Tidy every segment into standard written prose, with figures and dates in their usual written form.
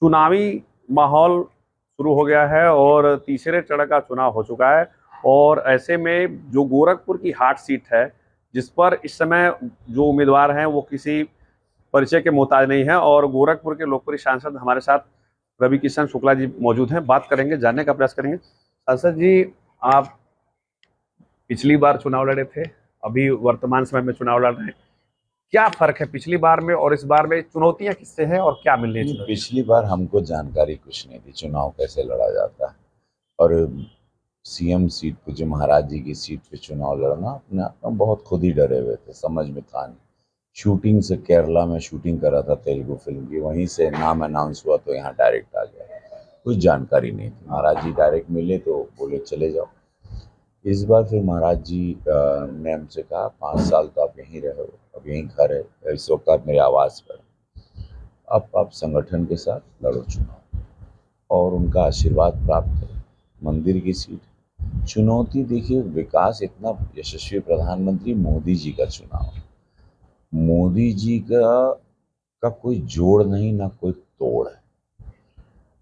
चुनावी माहौल शुरू हो गया है और तीसरे चरण का चुनाव हो चुका है। और ऐसे में जो गोरखपुर की हाट सीट है, जिस पर इस समय जो उम्मीदवार हैं वो किसी परिचय के मोहताज नहीं है, और गोरखपुर के लोकप्रिय सांसद हमारे साथ रवि किशन शुक्ला जी मौजूद हैं। बात करेंगे, जानने का प्रयास करेंगे। सांसद जी, आप पिछली बार चुनाव लड़े थे, अभी वर्तमान समय में चुनाव लड़ रहे हैं। क्या फर्क है पिछली बार में और इस बार में? चुनौतियां किससे हैं और क्या मिल रही है चुनौतियां? पिछली बार हमको जानकारी कुछ नहीं थी चुनाव कैसे लड़ा जाता है। और सीएम सीट पे, जो महाराज जी की सीट पे चुनाव लड़ना, अपने आप में बहुत खुद ही डरे हुए थे, समझ में था नहीं। शूटिंग से केरला में शूटिंग कर रहा था तेलुगु फिल्म की, वहीं से नाम अनाउंस हुआ तो यहाँ डायरेक्ट आ गया। कुछ जानकारी नहीं थी। महाराज जी डायरेक्ट मिले तो बोले चले जाओ। इस बार फिर महाराज जी ने हमसे कहा 5 साल तो आप यहीं रहे हो, अब यहीं घर है, इस वक्त आप मेरे आवास पर। अब आप संगठन के साथ लड़ो चुनाव और उनका आशीर्वाद प्राप्त करें। मंदिर की सीट। चुनौती देखिए, विकास इतना यशस्वी प्रधानमंत्री मोदी जी का चुनाव, मोदी जी का कोई जोड़ नहीं ना कोई तोड़ है।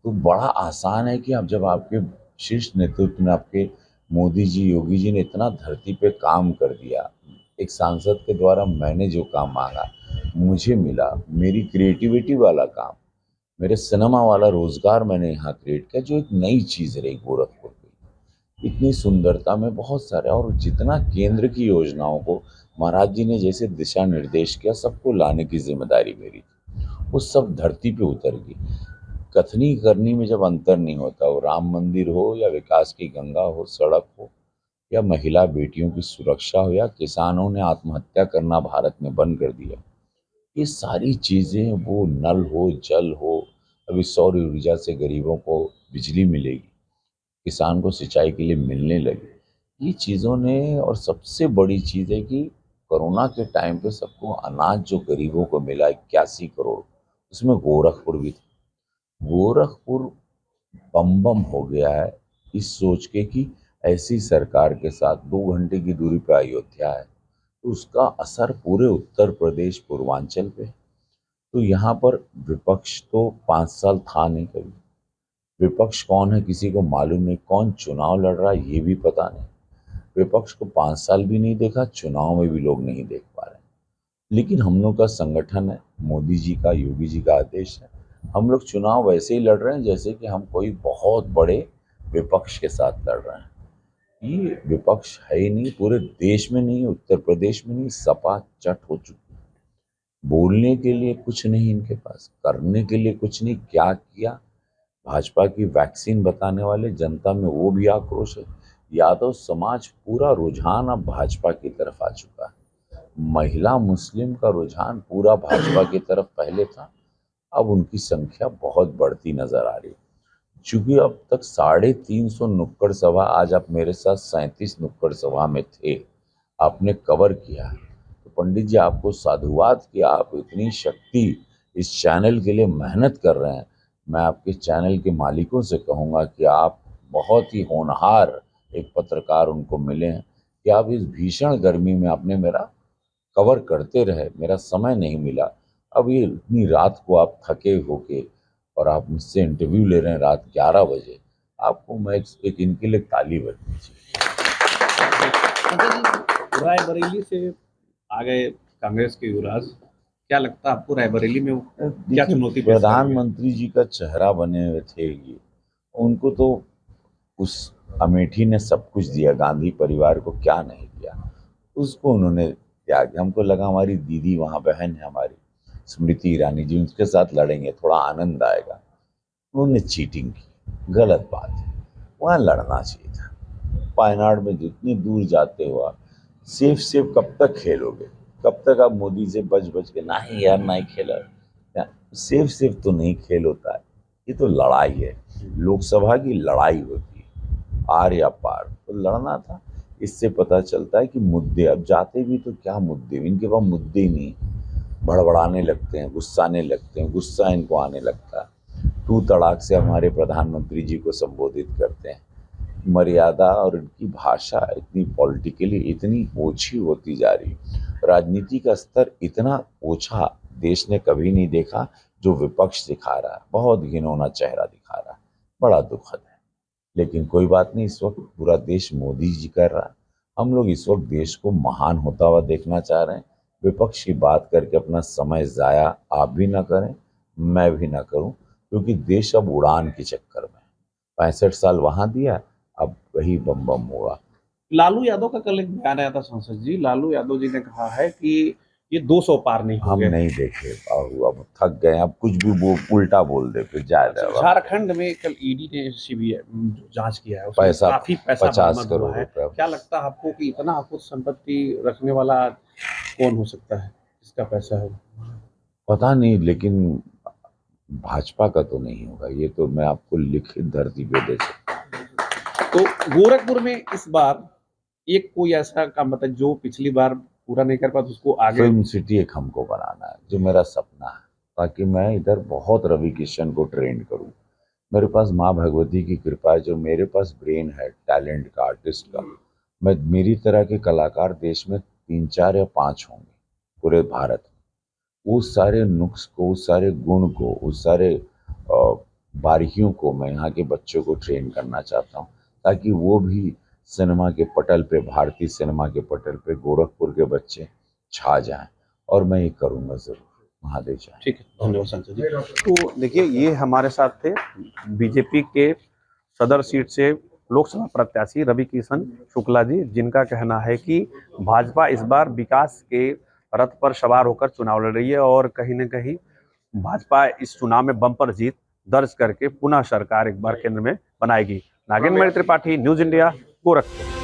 तो बड़ा आसान है कि अब जब आपके शीर्ष नेतृत्व में आपके मोदी जी, योगी जी ने इतना धरती पे काम कर दिया, एक सांसद के द्वारा मैंने जो काम मांगा मुझे मिला, मेरी क्रिएटिविटी वाला काम, मेरे सिनेमा वाला रोजगार मैंने यहाँ क्रिएट किया, जो एक नई चीज़ रही गोरखपुर की। इतनी सुंदरता में बहुत सारे, और जितना केंद्र की योजनाओं को महाराज जी ने जैसे दिशा निर्देश किया, सबको लाने की जिम्मेदारी मेरी थी। वो सब धरती पे उतर गई। कथनी करनी में जब अंतर नहीं होता, वो राम मंदिर हो या विकास की गंगा हो, सड़क हो या महिला बेटियों की सुरक्षा हो या किसानों ने आत्महत्या करना भारत में बंद कर दिया, ये सारी चीज़ें, वो नल हो, जल हो, अभी सौर ऊर्जा से गरीबों को बिजली मिलेगी, किसान को सिंचाई के लिए मिलने लगी, ये चीज़ों ने। और सबसे बड़ी चीज़ है कि कोरोना के टाइम पे सबको अनाज जो गरीबों को मिला 81 करोड़, उसमें गोरखपुर भी था। गोरखपुर बम बम हो गया है इस सोच के कि ऐसी सरकार के साथ 2 घंटे की दूरी पर अयोध्या है, तो उसका असर पूरे उत्तर प्रदेश पूर्वांचल पे। तो यहाँ पर विपक्ष तो 5 साल था नहीं कभी। विपक्ष कौन है किसी को मालूम नहीं, कौन चुनाव लड़ रहा है ये भी पता नहीं। विपक्ष को 5 साल भी नहीं देखा, चुनाव में भी लोग नहीं देख पा रहे। लेकिन हम लोग का संगठन है, मोदी जी का, योगी जी का आदेश है। हम लोग चुनाव वैसे ही लड़ रहे हैं जैसे कि हम कोई बहुत बड़े विपक्ष के साथ लड़ रहे हैं। ये विपक्ष है ही नहीं, पूरे देश में नहीं, उत्तर प्रदेश में नहीं, सपा चट हो चुकी है। बोलने के लिए कुछ नहीं इनके पास, करने के लिए कुछ नहीं। क्या किया? भाजपा की वैक्सीन बताने वाले, जनता में वो भी आक्रोश है। यादव समाज पूरा रुझान अब भाजपा की तरफ आ चुका है। महिला मुस्लिम का रुझान पूरा भाजपा की तरफ पहले था, अब उनकी संख्या बहुत बढ़ती नजर आ रही है। चूंकि अब तक 350 नुक्कड़ सभा, आज आप मेरे साथ 37 नुक्कड़ सभा में थे, आपने कवर किया है, तो पंडित जी आपको साधुवाद कि आप इतनी शक्ति इस चैनल के लिए मेहनत कर रहे हैं। मैं आपके चैनल के मालिकों से कहूँगा कि आप बहुत ही होनहार एक पत्रकार उनको मिले हैं कि आप इस भीषण गर्मी में आपने मेरा कवर करते रहे, मेरा समय नहीं मिला। अब ये इतनी रात को आप थके होके और आप मुझसे इंटरव्यू ले रहे हैं रात 11 बजे, आपको मैं एक इनके लिए ताली बजनी चाहिए। रायबरेली से आ गए कांग्रेस के युवराज, क्या लगता है आपको रायबरेली में वो क्या देखिए, चुनौती पेश करेंगे? प्रधानमंत्री जी का चेहरा बने हुए थे ये, उनको तो उस अमेठी ने सब कुछ दिया, गांधी परिवार को क्या नहीं दिया, उसको उन्होंने त्याग दिया। हमको लगा हमारी दीदी वहाँ बहन है हमारी स्मृति ईरानी जी, उनके साथ लड़ेंगे, थोड़ा आनंद आएगा। उन्होंने चीटिंग की, गलत बात है। वहाँ लड़ना चाहिए था। वायनाड में जितनी दूर जाते हो आप, सेफ सेफ कब तक खेलोगे? कब तक आप मोदी से बच बच के, नहीं यार नहीं खेला या, सेफ सेफ तो नहीं खेल होता है। ये तो लड़ाई है, लोकसभा की लड़ाई होती है, आर या पार, तो लड़ना था। इससे पता चलता है कि मुद्दे, अब जाते भी तो क्या मुद्दे, इनके पास मुद्दे ही नहीं। भड़बड़ाने लगते हैं, गुस्साने लगते हैं, गुस्सा इनको आने लगता है। तू तड़ाक से हमारे प्रधानमंत्री जी को संबोधित करते हैं। मर्यादा और इनकी भाषा इतनी पॉलिटिकली इतनी ओछी होती जा रही, राजनीति का स्तर इतना ओछा देश ने कभी नहीं देखा जो विपक्ष दिखा रहा है, बहुत घिनौना चेहरा दिखा रहा है, बड़ा दुखद है। लेकिन कोई बात नहीं, इस वक्त पूरा देश मोदी जी कर रहा है, हम लोग इस वक्त देश को महान होता हुआ देखना चाह रहे हैं। विपक्ष की बात करके अपना समय ज़ाया आप भी ना करें, मैं भी ना करूं, क्योंकि देश अब उड़ान के चक्कर में है। 65 साल वहां दिया, अब वही बम बम होगा। लालू यादव का कल एक बयान आया था संसद जी, लालू यादव जी ने कहा है कि ये 200 पार नहीं हम होंगे। नहीं देखे, अब थक गए, अब कुछ भी वो उल्टा बोल दे फिर जाए। झारखंड में कल ईडी ने सीबीआई जांच किया है, उसमें पैसा काफी पैसा 50 बरामद करोड़ हुआ है। रुपए। क्या लगता है आपको कि इतना अकुत संपत्ति रखने वाला कौन हो सकता है, किसका पैसा है? पता नहीं, लेकिन भाजपा का तो नहीं होगा, ये तो मैं आपको लिखित धरती पे दे सकता। तो गोरखपुर में इस बार एक कोई ऐसा काम बता जो पिछली बार पूरा नहीं कर पाया तो उसको आगे। फिल्म सिटी एक हमको बनाना है, जो मेरा सपना है, ताकि मैं इधर बहुत रवि किशन को ट्रेंड करूं। मेरे पास माँ भगवती की कृपा है, जो मेरे पास ब्रेन है टैलेंट का, आर्टिस्ट का। मैं मेरी तरह के कलाकार देश में 3, 4 या 5 होंगे पूरे भारत में। उस सारे नुक्स को, उस सारे गुण को, उस सारे बारीकियों को मैं यहाँ के बच्चों को ट्रेन करना चाहता हूँ, ताकि वो भी सिनेमा के पटल पे, भारतीय सिनेमा के पटल पे गोरखपुर के बच्चे छा जाएं। और मैं ये करूँगा ज़रूर। महादेव जाए। ठीक है, धन्यवाद संजय जी। तो देखिए, ये हमारे साथ थे बीजेपी के सदर सीट से लोकसभा प्रत्याशी रवि किशन शुक्ला जी, जिनका कहना है कि भाजपा इस बार विकास के रथ पर सवार होकर चुनाव लड़ रही है और कहीं न कहीं भाजपा इस चुनाव में बम्पर जीत दर्ज करके पुनः सरकार एक बार केंद्र में बनाएगी। Nagendra Tripathi, news India, Gorakhpur.